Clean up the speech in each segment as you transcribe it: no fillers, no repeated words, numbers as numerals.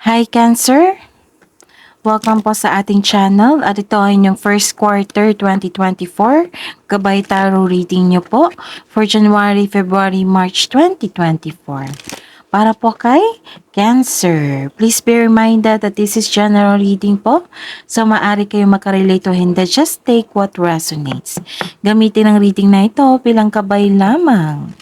Hi Cancer! Welcome po sa ating channel at ito ay inyong first quarter 2024 gabay tarot reading nyo po for January, February, March 2024. Para po kay Cancer, please be reminded that this is general reading po, so maaari kayo makarelate o hindi, just take what resonates. Gamitin ang reading na ito bilang gabay lamang.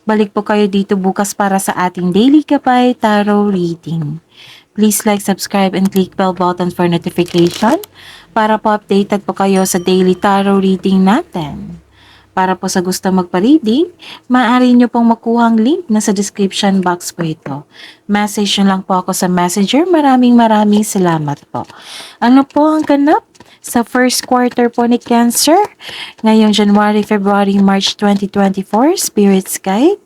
Balik po kayo dito bukas para sa ating daily gabay tarot reading. Please like, subscribe, and click bell button for notification para po updated po kayo sa daily tarot reading natin. Para po sa gusto magpa-reading, maaari nyo pong makuha ang link na sa description box po ito. Message nyo lang po ako sa messenger. Maraming salamat po. Ano po ang ganap sa first quarter po ni Cancer? Ngayong January, February, March 2024, Spirits Guide.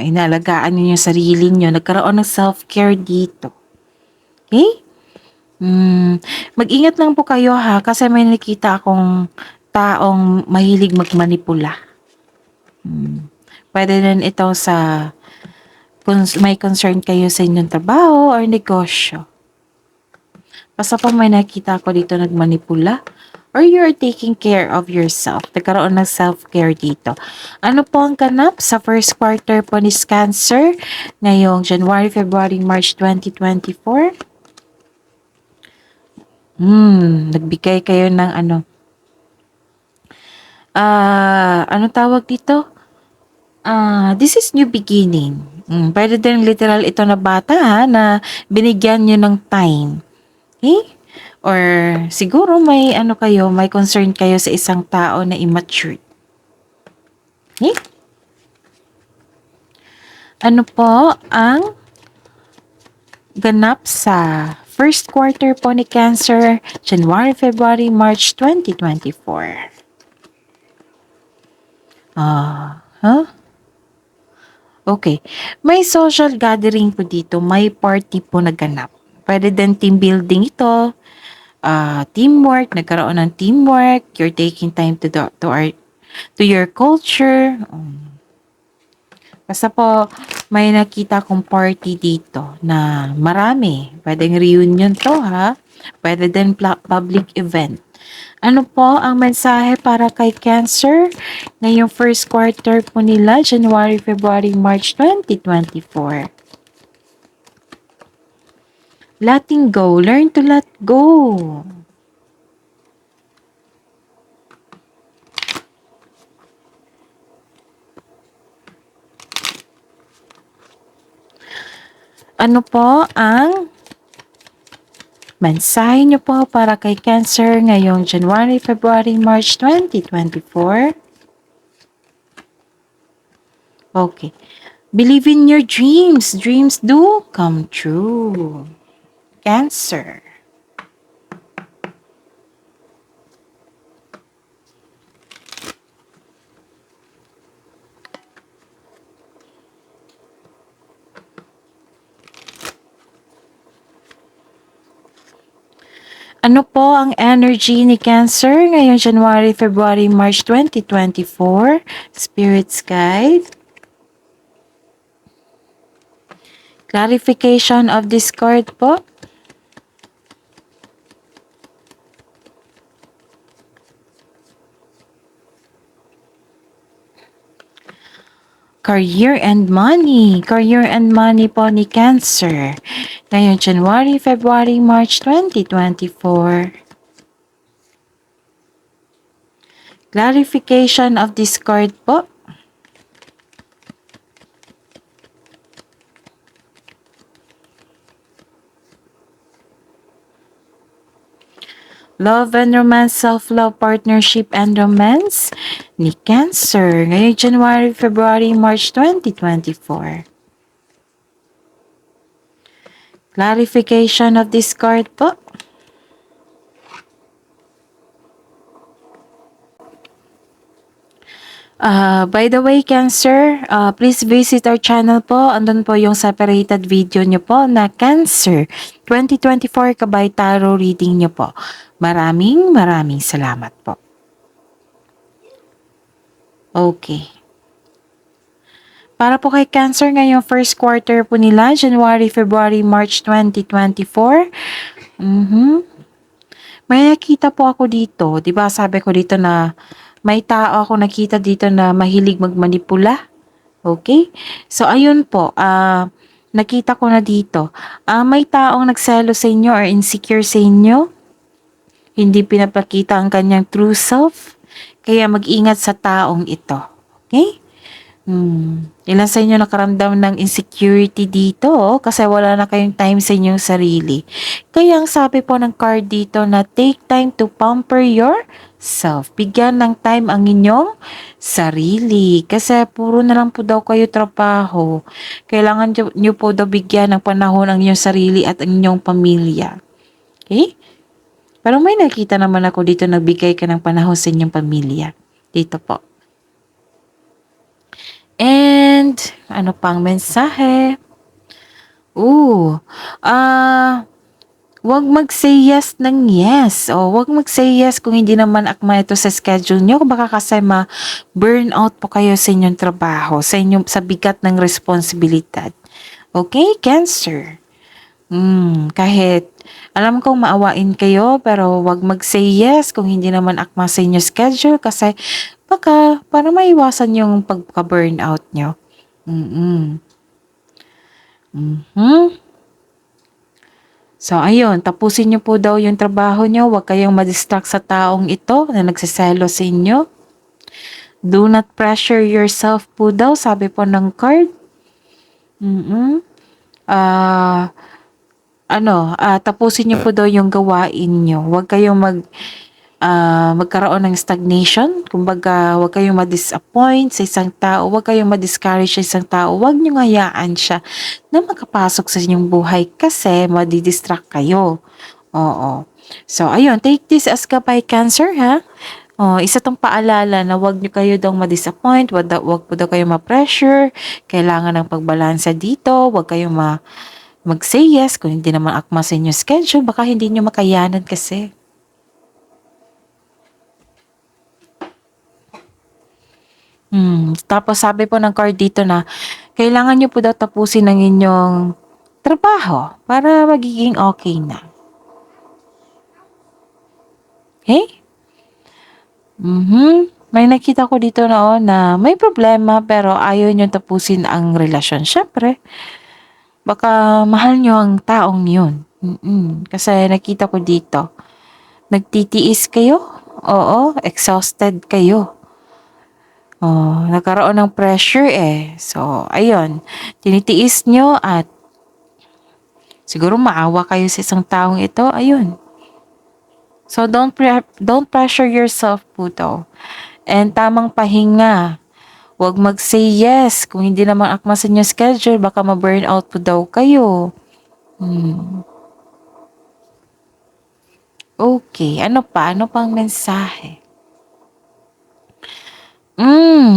Inalagaan niyo yung sarili niyo. Nagkaroon ng self-care dito. Okay? Mag-ingat lang po kayo ha, kasi may nakita akong taong mahilig magmanipula. Pwede rin ito sa kung may concern kayo sa inyong trabaho or negosyo. Basta pa may nakita ako dito nagmanipula or you're taking care of yourself. Nagkaroon ng self-care dito. Ano po ang ganap sa first quarter po ni Cancer ngayong January, February, March 2024? Nagbigay kayo ng ano tawag dito? This is new beginning. Pwede din literal ito na bata na binigyan nyo ng time. Okay? Or siguro may may concern kayo sa isang tao na immature. Okay? Ano po ang ganap sa first quarter po ni Cancer, January, February, March 2024? Okay. May social gathering po dito, may party po na ganap. Pwede din team building ito, teamwork, nagkaroon ng teamwork, you're taking time to your culture. Basta po, may nakita kong party dito na marami. Pwedeng reunion to ha. Pwede din public event. Ano po ang mensahe para kay Cancer ngayong first quarter po nila, January, February, March 2024? Letting go. Learn to let go. Ano po ang mensahe niyo po para kay Cancer ngayong January, February, March 2024? Okay. Believe in your dreams. Dreams do come true. Cancer. Ano po ang energy ni Cancer ngayong January, February, March 2024? Spirits Guide. Clarification of this card po. Career and money. Career and money po ni Cancer ngayong January, February, March 2024. Clarification of this card po. Love and romance, self-love, partnership and romance ni Cancer ngayong January, February, March 2024. Clarification of this card po. By the way, Cancer, please visit our channel po. Andun po yung separated video nyo po na Cancer 2024 Kabay Tarot reading nyo po. Maraming salamat po. Okay. Para po kay Cancer ngayong first quarter po nila, January, February, March 2024. May nakita po ako dito, 'di ba sabi ko dito na may tao ako nakita dito na mahilig magmanipula. Okay? So ayun po, nakita ko na dito. May taong nagselo sa inyo or insecure sa inyo, hindi pinapakita ang kanyang true self, kaya mag-ingat sa taong ito. Okay? Ilan sa inyo nakaramdam ng insecurity dito kasi wala na kayong time sa inyong sarili. Kaya ang sabi po ng card dito na take time to pamper yourself. Bigyan ng time ang inyong sarili. Kasi puro na lang po daw kayo trabaho. Kailangan nyo po daw bigyan ng panahon ang inyong sarili at ang inyong pamilya. Okay? Pero may nakita naman ako dito na bigay ka ng panahon sa inyong pamilya. Dito po. And, ano pang mensahe? Wag mag-say yes ng yes. O, wag mag-say yes kung hindi naman akma ito sa schedule nyo. Baka kasi ma-burnout po kayo sa inyong trabaho, sa bigat ng responsibilidad. Okay, Cancer? Kahit alam kong maawain kayo, pero wag mag-say yes kung hindi naman akma sa inyong schedule kasi baka para maiwasan yung pagka-burnout nyo. So, ayun, tapusin nyo po daw yung trabaho nyo. Huwag kayong madistract sa taong ito na nagsiselo sa inyo. Do not pressure yourself po daw, sabi po ng card. Tapusin nyo po daw yung gawain nyo. Huwag kayong magkaroon ng stagnation. Kumbaga, huwag kayong ma-disappoint sa isang tao. Huwag kayong ma-discourage sa isang tao. Huwag nyo hayaan siya na makapasok sa inyong buhay kasi madidistract kayo. Oo. So, ayun. Take this as gabay, Cancer, ha? Isa tong paalala na huwag nyo kayo daw ma-disappoint. Huwag po daw kayo ma-pressure. Kailangan ng pagbalansa dito. Huwag kayong mag-say yes kung hindi naman akma sa inyong schedule. Baka hindi nyo makayanan kasi. Tapos sabi po ng card dito na kailangan nyo po daw tapusin ang inyong trabaho para magiging okay na. Okay? May nakita ko dito na may problema pero ayaw nyo tapusin ang relasyon. Syempre, baka mahal nyo ang taong yun. Kasi nakita ko dito, nagtitiis kayo? Oo, exhausted kayo. Nagkaroon ng pressure eh. So, ayun. Tinitiis nyo at siguro maawa kayo sa isang taong ito. Ayun. So, don't pressure yourself po daw. And tamang pahinga. Huwag mag-say yes. Kung hindi naman akma sa inyong schedule, baka ma-burnout po daw kayo. Okay. Ano pa? Ano pang mensahe?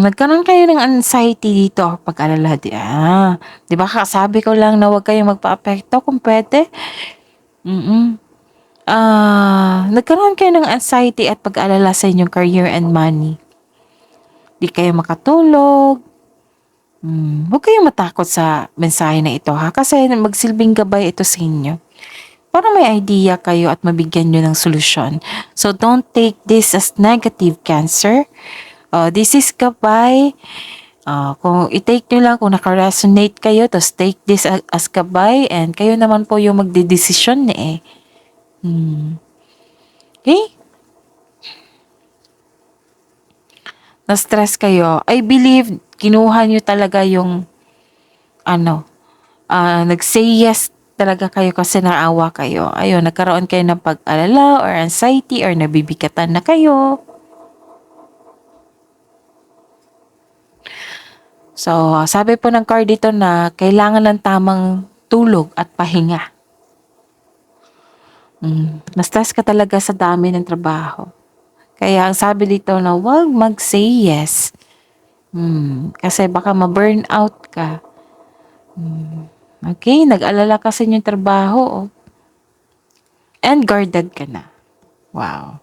Nagkaroon kayo ng anxiety dito pag-alala. Di ba sabi ko lang na huwag kayong magpa-apekto kung pwede. Nagkaroon kayo ng anxiety at pag-alala sa inyong career and money. Di kayo makatulog. Huwag kayong matakot sa mensahe na ito ha, kasi magsilbing gabay ito sa inyo. Para may idea kayo at mabigyan nyo ng solusyon. So don't take this as negative, Cancer. This is gabay. Kung i-take nyo lang, kung naka-resonate kayo, tapos take this as gabay and kayo naman po yung magdedesisyon na eh. Okay? Na-stress kayo. I believe, kinuha nyo talaga yung nag-say yes talaga kayo kasi naawa kayo. Ayun, nagkaroon kayo ng pag-alala or anxiety or nabibigatan na kayo. So, sabi po ng card dito na kailangan ng tamang tulog at pahinga. Na-stress ka talaga sa dami ng trabaho. Kaya ang sabi dito na huwag mag-say yes. Kasi baka ma-burn out ka. Okay, nag-alala ka sa inyong trabaho. And guarded ka na. Wow.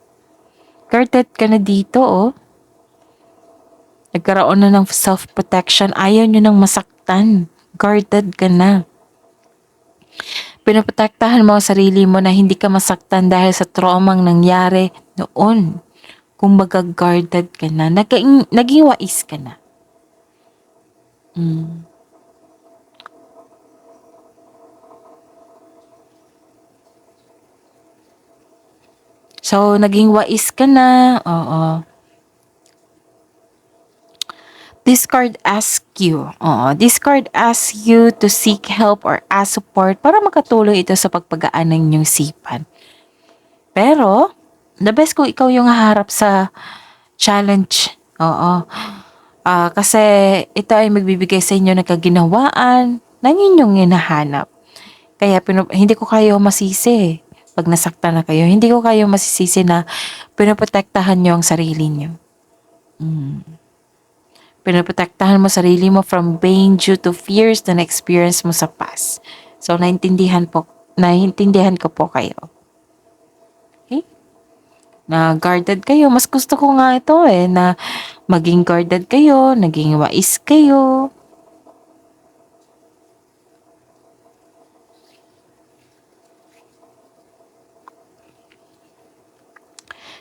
Guarded ka na dito Nagkaroon na ng self-protection. Ayaw nyo nang masaktan. Guarded ka na. Pinoprotektahan mo ang sarili mo na hindi ka masaktan dahil sa traumang nangyari noon. Kumbaga guarded ka na. Naging wais ka na. So, naging wais ka na. Oo. Discord asks you to seek help or ask support para makatulong ito sa pagpagaan ng inyong sipan. Pero, the best kung ikaw yung haharap sa challenge. Oo. Kasi ito ay magbibigay sa inyo ng kaginawaan ng inyong hinahanap. Kaya hindi ko kayo masisi pag nasaktan na kayo. Hindi ko kayo masisisi na pinoprotektahan nyo ang sarili nyo. Pinoprotektahan mo sarili mo from pain due to fears na na-experience mo sa past. So, naintindihan ko po kayo. Okay? Na guarded kayo. Mas gusto ko nga ito na maging guarded kayo, naging wais kayo.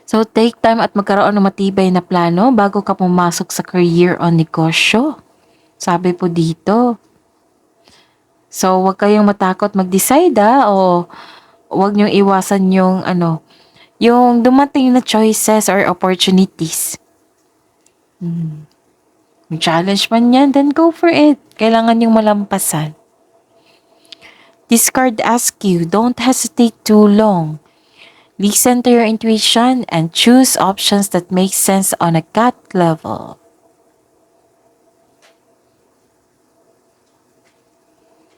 So, take time at magkaroon ng matibay na plano bago ka pumasok sa career o negosyo. Sabi po dito. So, huwag kayong matakot mag-decide o huwag niyong iwasan yung dumating na choices or opportunities. May challenge man yan, then go for it. Kailangan yung malampasan. This card asks you, don't hesitate too long. Listen to your intuition and choose options that make sense on a gut level.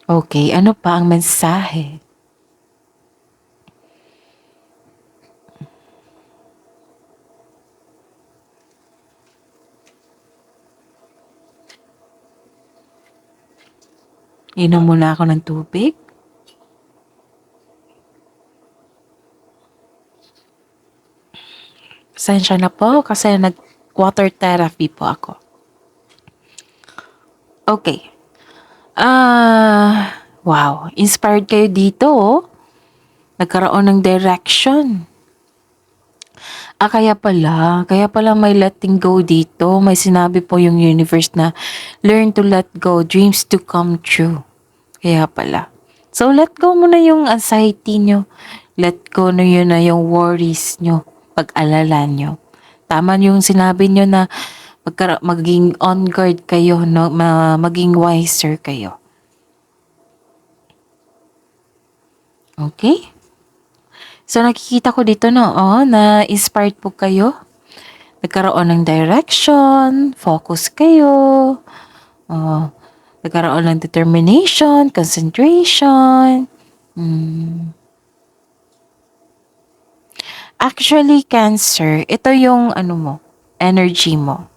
Okay, ano pa ang mensahe? Inom muna ako ng tubig. Pasensya na po kasi nag-water therapy po ako. Okay. Wow. Inspired kayo dito, Nagkaroon ng direction. Kaya pala may letting go dito. May sinabi po yung universe na learn to let go, dreams to come true. Kaya pala. So, let go mo na yung anxiety nyo. Let go na yun na yung worries nyo, pag-alala nyo. Tama yung sinabi nyo na maging on guard kayo, no? Maging wiser kayo. Okay? So, nakikita ko dito na inspired po kayo. Nagkaroon ng direction, focus kayo, nagkaroon ng determination, concentration. Actually, Cancer, ito yung energy mo.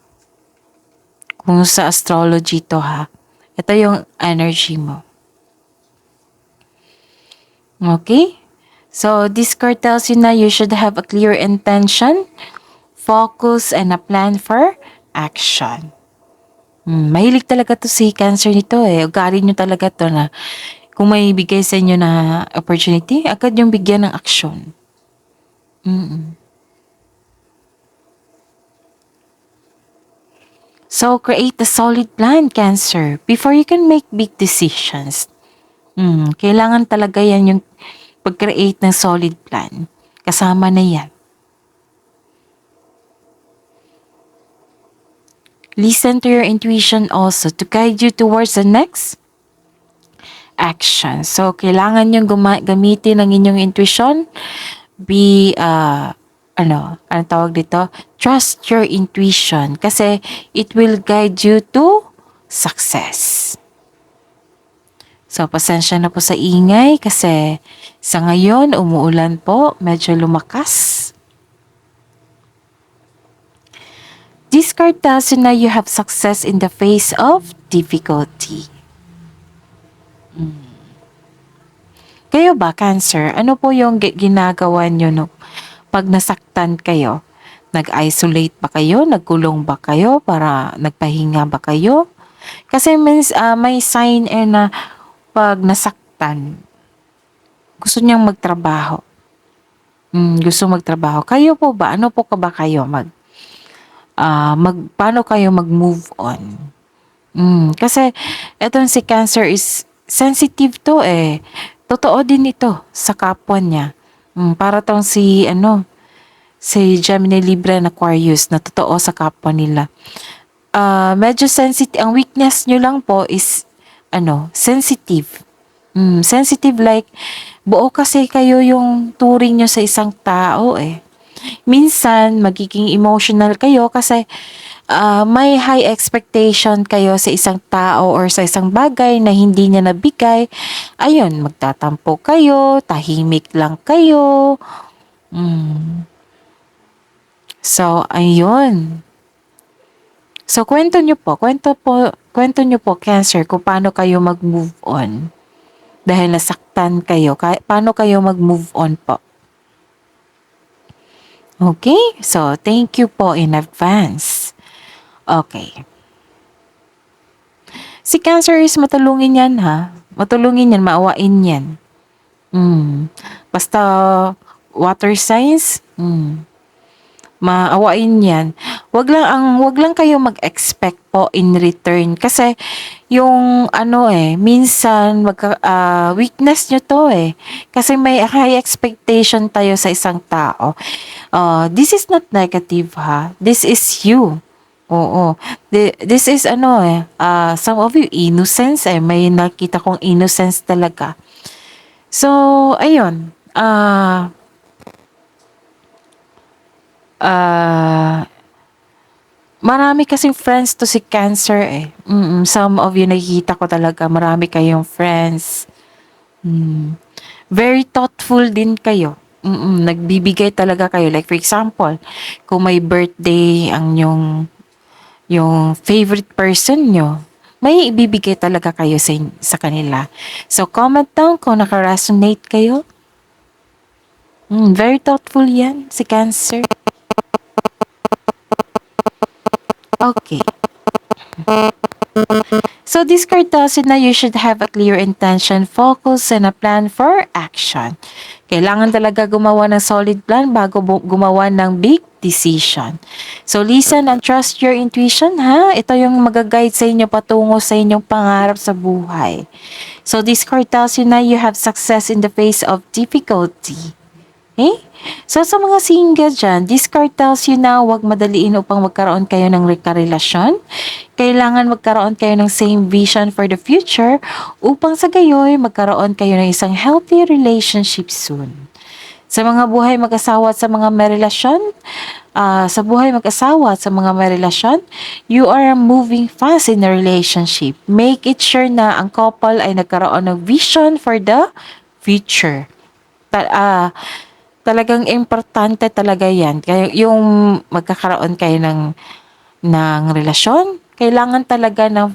Kung sa astrology to ito yung energy mo. Okay? So, this card tells you na you should have a clear intention, focus, and a plan for action. Mahilig talaga to si Cancer nito Ugali nyo talaga to na kung may bigay sa inyo na opportunity, agad yung bigyan ng action. So, create a solid plan, Cancer, before you can make big decisions. Kailangan talaga yan yung pag-create ng solid plan. Kasama na yan. Listen to your intuition also to guide you towards the next action. So, kailangan yung gamitin ang inyong intuition. Ano tawag dito? Trust your intuition kasi it will guide you to success. So, pasensya na po sa ingay kasi sa ngayon, umuulan po, medyo lumakas. This card tells you na you have success in the face of difficulty. Kayo ba, Cancer? Ano po yung ginagawa nyo pag nasaktan kayo? Nag-isolate ba kayo? Nagkulong ba kayo? Para nagpahinga ba kayo? Kasi may sign na 'pag nasaktan, gusto niyang magtrabaho. Gusto magtrabaho. Kayo po ba, ano po ka ba kayo paano kayo mag-move on? Kasi etong si Cancer is sensitive 'to, eh. Totoo din ito sa kapwa niya. Para 'tong si Gemini, Libra, and Aquarius na totoo sa kapwa nila. Medyo sensitive, ang weakness niyo lang po is sensitive. Sensitive, like buo kasi kayo yung turing niyo sa isang tao, eh. Minsan magiging emotional kayo kasi may high expectation kayo sa isang tao or sa isang bagay na hindi niya nabigay. Ayun, magtatampo kayo, tahimik lang kayo. So, ayun. So, kwento niyo po, Cancer, kung paano kayo mag-move on. Dahil nasaktan kayo, paano kayo mag-move on po? Okay, so thank you po in advance. Okay. Si Cancer is matulungin yan, ha? Matulungin yan, maawain yan. Basta water signs, maawain yan. Wag lang kayo mag-expect po in return kasi yung minsan weakness nyo to, eh. Kasi may high expectation tayo sa isang tao. This is not negative, ha. This is you. Oo. This is some of you innocence, eh. May nakita kong innocence talaga. So, ayun. Marami kasing friends to si Cancer, eh. Some of you nakikita ko talaga, marami kayong friends. Very thoughtful din kayo. Nagbibigay talaga kayo. Like for example, kung may birthday yung favorite person nyo, may ibibigay talaga kayo sa kanila. So, comment down kung naka-resonate kayo. Very thoughtful yan, si Cancer. Okay. So this card tells you na you should have a clear intention, focus, and a plan for action. Kailangan talaga gumawa ng solid plan bago gumawa ng big decision. So listen and trust your intuition, ha? Ito yung mag-guide sa inyo patungo sa inyong pangarap sa buhay. So this card tells you na you have success in the face of difficulty. Okay? So sa mga single dyan, this card tells you na huwag madaliin upang magkaroon kayo ng karelasyon. Kailangan magkaroon kayo ng same vision for the future upang sa gayoy magkaroon kayo ng isang healthy relationship soon. Sa mga buhay mag-asawa at sa mga may relasyon, you are moving fast in a relationship. Make it sure na ang couple ay nagkaroon ng vision for the future. Talagang importante talaga yan. Kaya yung magkakaroon kayo ng relasyon, kailangan talaga ng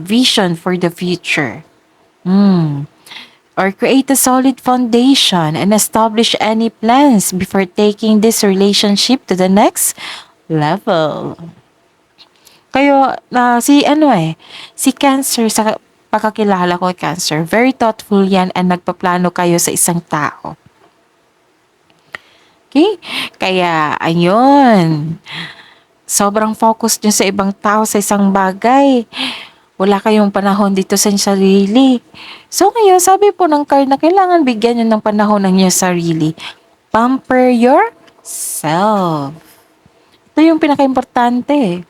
vision for the future. Or create a solid foundation and establish any plans before taking this relationship to the next level. Kayo, si Cancer, sa pagkakilala ko Cancer, very thoughtful yan and nagpaplano kayo sa isang tao. Okay? Kaya, ayun. Sobrang focus nyo sa ibang tao, sa isang bagay. Wala kayong panahon dito sa sarili. So, ngayon, sabi po ng card na kailangan bigyan nyo ng panahon ng inyong sarili. Pamper yourself. Ito yung pinaka-importante.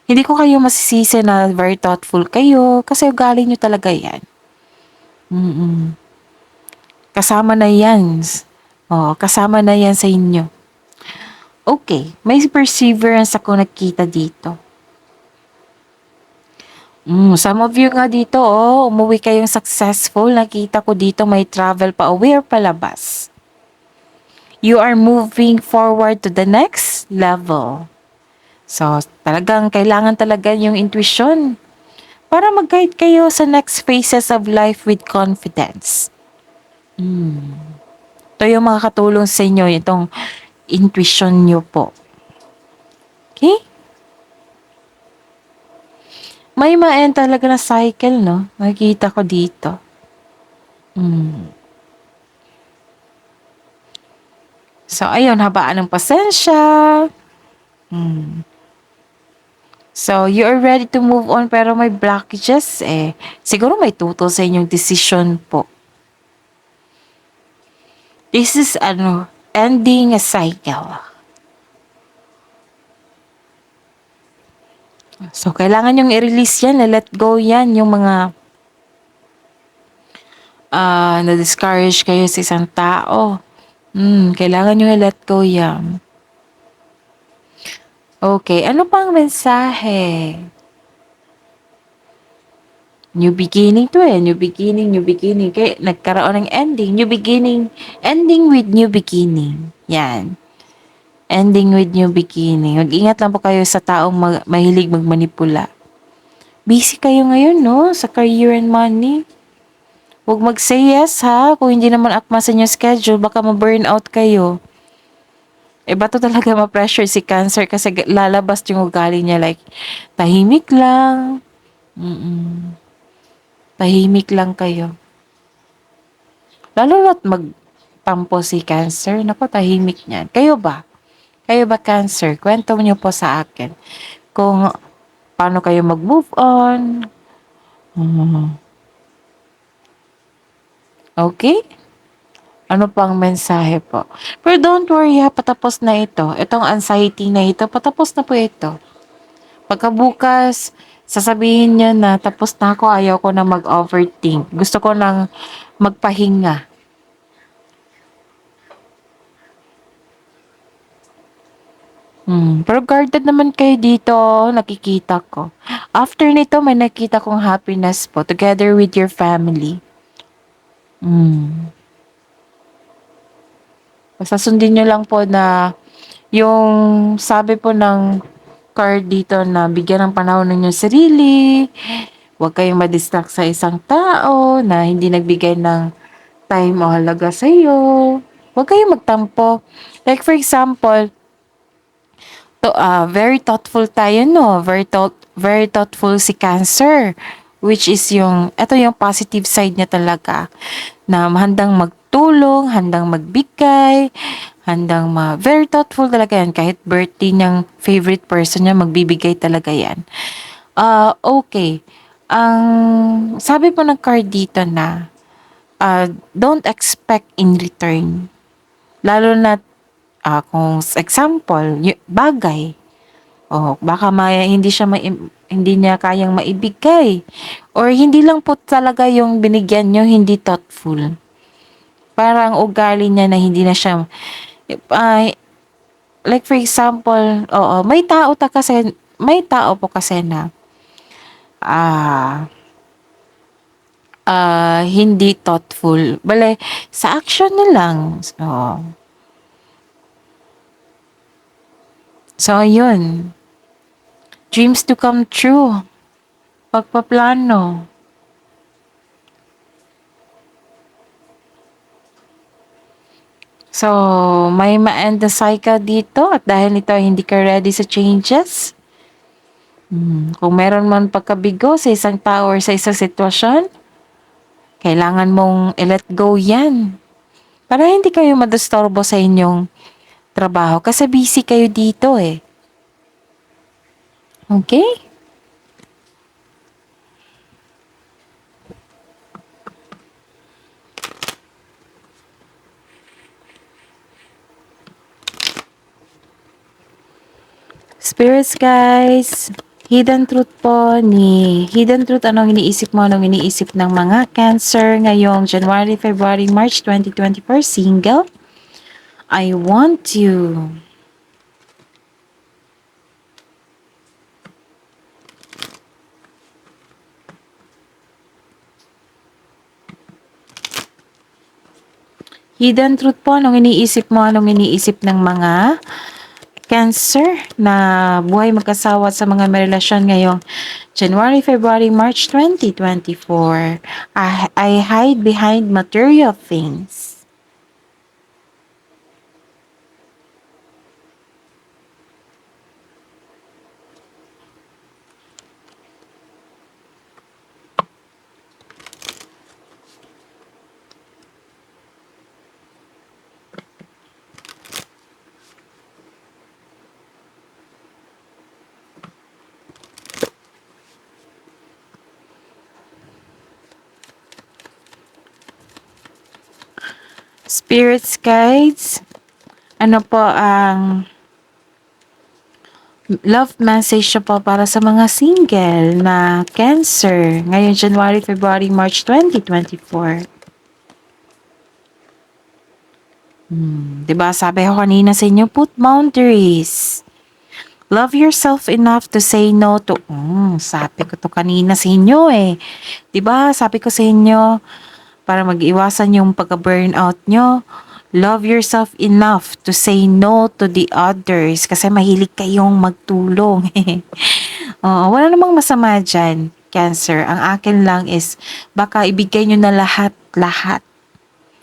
Hindi ko kayo masisisi na very thoughtful kayo kasi ugali nyo talaga yan. Kasama na yan. Kasama na yan sa inyo. Okay, may perseverance ako nakita dito. Some of you nga dito, umuwi kayong successful. Nakita ko dito may travel pa away or palabas. You are moving forward to the next level. So, kailangan talaga yung intuition para mag-guide kayo sa next phases of life with confidence. Ito yung makakatulong sa inyo, intuition nyo po. Okay? May ma-end talaga na cycle, no? Nakikita ko dito. So, ayun, habaan ng pasensya. So, you are ready to move on pero may blockages eh. Siguro may tutol sa inyong decision po. This is ending a cycle. So, kailangan yung i-release yan, let go yan, yung mga na-discourage kayo sa isang tao. Kailangan nyo i-let go yan. Okay, ano pang mensahe? New beginning to eh. New beginning, new beginning. Kaya nagkaroon ng ending. New beginning. Ending with new beginning. Yan. Ending with new beginning. Mag-ingat lang po kayo sa taong mahilig magmanipula. Busy kayo ngayon, no? Sa career and money. Huwag mag-say yes, ha? Kung hindi naman akma sa inyong schedule, baka ma-burn out kayo. Bato talaga ma-pressure si Cancer kasi lalabas yung ugali niya like, tahimik lang. Tahimik lang kayo. Lalo na't magtampo si Cancer. Naku, tahimik niyan. Kayo ba? Kayo ba, Cancer? Kwento niyo po sa akin. Kung paano kayo mag-move on. Okay? Ano pang mensahe po? Pero don't worry ha, patapos na ito. Itong anxiety na ito, patapos na po ito. Pagkabukas, sasabihin niya na tapos na ako, ayaw ko na mag-overthink. Gusto ko nang magpahinga. Pero guarded naman kayo dito, nakikita ko. After nito, may nakita kong happiness po together with your family. Basta sundin nyo lang po na yung sabi po ng card dito na bigyan ng panahon ninyo sarili, huwag kayong madistract sa isang tao na hindi nagbigay ng time o halaga sa iyo. Huwag kayong magtampo. Like for example, very thoughtful tayo, no? Very thoughtful si Cancer, which is ito yung positive side niya talaga, na handang magtulong, handang magbigay, very thoughtful talaga yan. Kahit birthday niyang favorite person niya, magbibigay talaga yan. Okay. Ang sabi po ng card dito na, don't expect in return. Lalo na kung example, bagay. Baka hindi niya kayang maibigay. Or hindi lang po talaga yung binigyan nyo, hindi thoughtful. Parang ugali niya na hindi na siya, like for example, may tao po kasi na, hindi thoughtful. Bale, sa action na lang. So, yun. Dreams to come true. Pagpaplano. So, may ma-end the cycle dito at dahil nito hindi ka ready sa changes. Kung meron man pagkabigo sa isang tao or sa isang sitwasyon, kailangan mong i-let go yan. Para hindi kayo madisturbo sa inyong trabaho kasi busy kayo dito eh. Okay? Spirits guys, hidden truth po hidden truth, anong iniisip mo, anong iniisip ng mga Cancer ngayong January, February, March 2024, single? I want you. Hidden truth po, anong iniisip mo, anong iniisip ng mga Cancer na buhay magkasawa sa mga may relasyon ngayong January, February, March 2024. I hide behind material things. Spirits guides, ano po ang love message nyo po para sa mga single na Cancer ngayong January, February, March 2024? 'Di ba sabi ko kanina sa inyo, put boundaries. Love yourself enough to say no to, sabi ko to kanina sa inyo eh. 'Di ba sabi ko sa inyo, para mag-iwasan yung pagka-burnout nyo, love yourself enough to say no to the others kasi mahilig kayong magtulong. Oo, wala namang masama dyan, Cancer. Ang akin lang is baka ibigay nyo na lahat-lahat.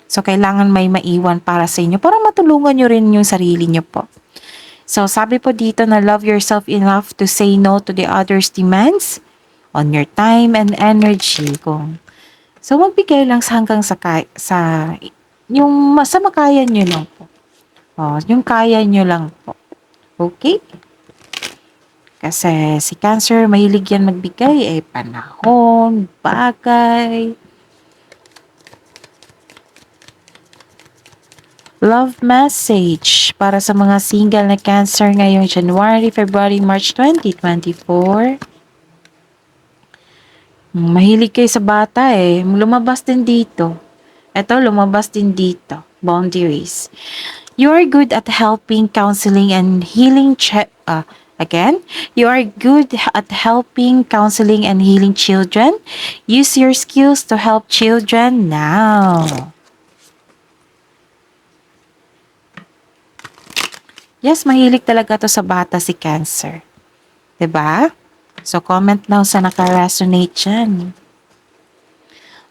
So, kailangan may maiwan para sa inyo para matulungan nyo rin yung sarili nyo po. So, sabi po dito na love yourself enough to say no to the others' demands on your time and energy. So, magbigay lang hanggang sa yung sa makaya nyo lang po. Yung kaya nyo lang po. Okay? Kasi si Cancer, mahilig yan magbigay panahon, bagay. Love message para sa mga single na Cancer ngayong January, February, March 2024. Mahilig kayo sa bata lumabas din dito. Ito, lumabas din dito. Boundaries. You are good at helping, counseling, and healing. Again, you are good at helping, counseling, and healing children. Use your skills to help children now. Yes, mahilig talaga to sa bata si Cancer. 'Di ba? So, comment now sa naka-resonate dyan.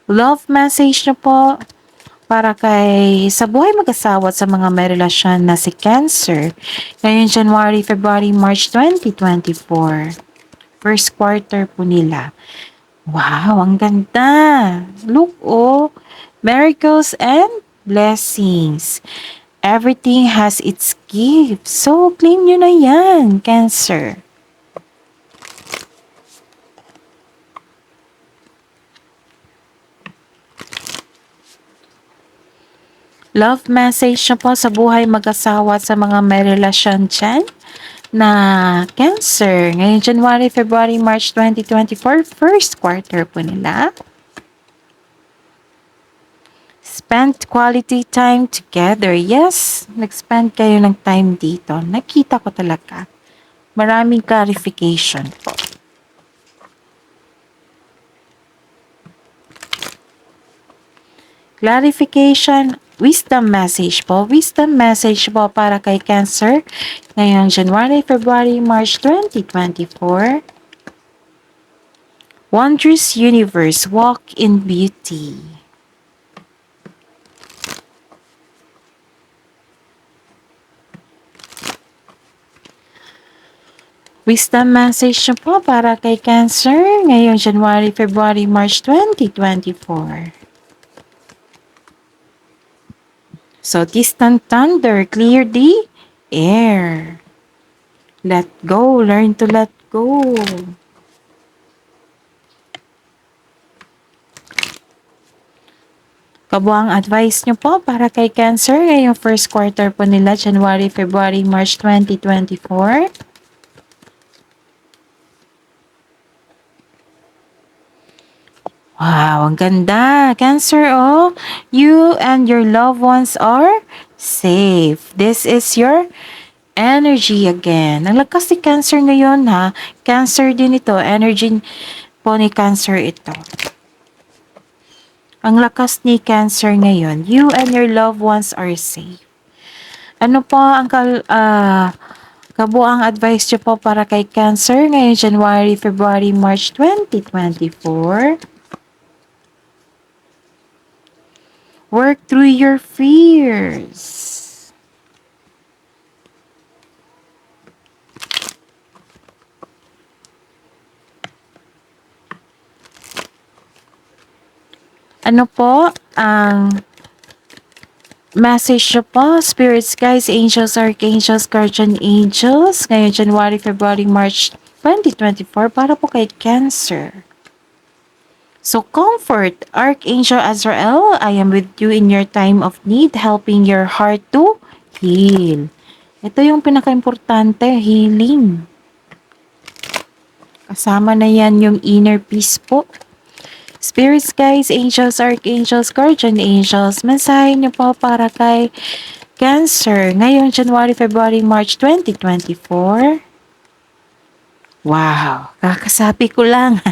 Love message nyo po para kay sa buhay mag-asawa at sa mga may relasyon na si Cancer ngayong January, February, March 2024. First quarter po nila. Wow, ang ganda! Look, miracles and blessings. Everything has its gift. So, claim nyo na yan, Cancer. Love message na po sa buhay mag-asawa at sa mga may relasyon dyan na Cancer. Ngayong January, February, March 2024, first quarter po nila. Spend quality time together. Yes, nag-spend kayo ng time dito. Nakita ko talaga. Maraming clarification po. Clarification, wisdom message po. Wisdom message po para kay Cancer ngayong January, February, March 2024. Wondrous universe, walk in beauty. Wisdom message nyo po para kay Cancer ngayong January, February, March 2024. So, distant thunder, clear the air. Let go, learn to let go. Kabuang advice nyo po para kay Cancer ngayong first quarter po nila, January, February, March 2024. Wow, ang ganda. Cancer, you and your loved ones are safe. This is your energy again. Ang lakas ni Cancer ngayon ha. Cancer din ito. Energy po ni Cancer ito. Ang lakas ni Cancer ngayon. You and your loved ones are safe. Ano po ang kabuang advice nyo po para kay Cancer ngayong January, February, March 2024? Work through your fears. Ano po ang message nyo po? Spirits, guys, angels, archangels, guardian angels ngayong January, February, March 2024 para po kay Cancer. So comfort, Archangel Azrael, I am with you in your time of need, helping your heart to heal. Ito yung pinaka-importante, healing. Kasama na yan yung inner peace po. Spirits, guys, angels, archangels, guardian angels, mensahe niyo po para kay Cancer. Ngayong January, February, March 2024. Wow, kakasabi ko lang.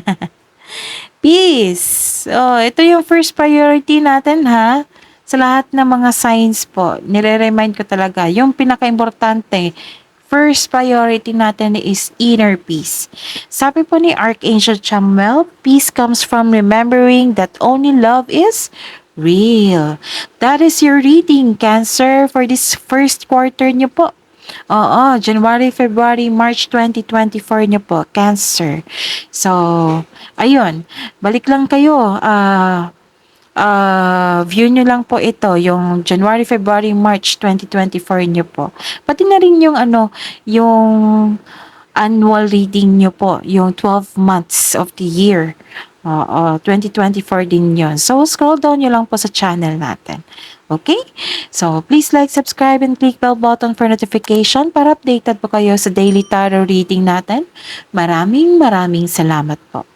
Peace. Oh, ito yung first priority natin ha. Sa lahat ng mga signs po, nire-remind ko talaga, yung pinaka-importante, first priority natin is inner peace. Sabi po ni Archangel Chamuel, peace comes from remembering that only love is real. That is your reading, Cancer, for this first quarter niyo po. Oo, January, February, March 2024 niyo po, Cancer. So, ayun, balik lang kayo. View nyo lang po ito, yung January, February, March 2024 nyo po. Pati na rin yung yung annual reading nyo po, yung 12 months of the year. 2024 din yun. So, scroll down nyo lang po sa channel natin. Okay? So, please like, subscribe, and click bell button for notification para updated po kayo sa daily tarot reading natin. Maraming salamat po.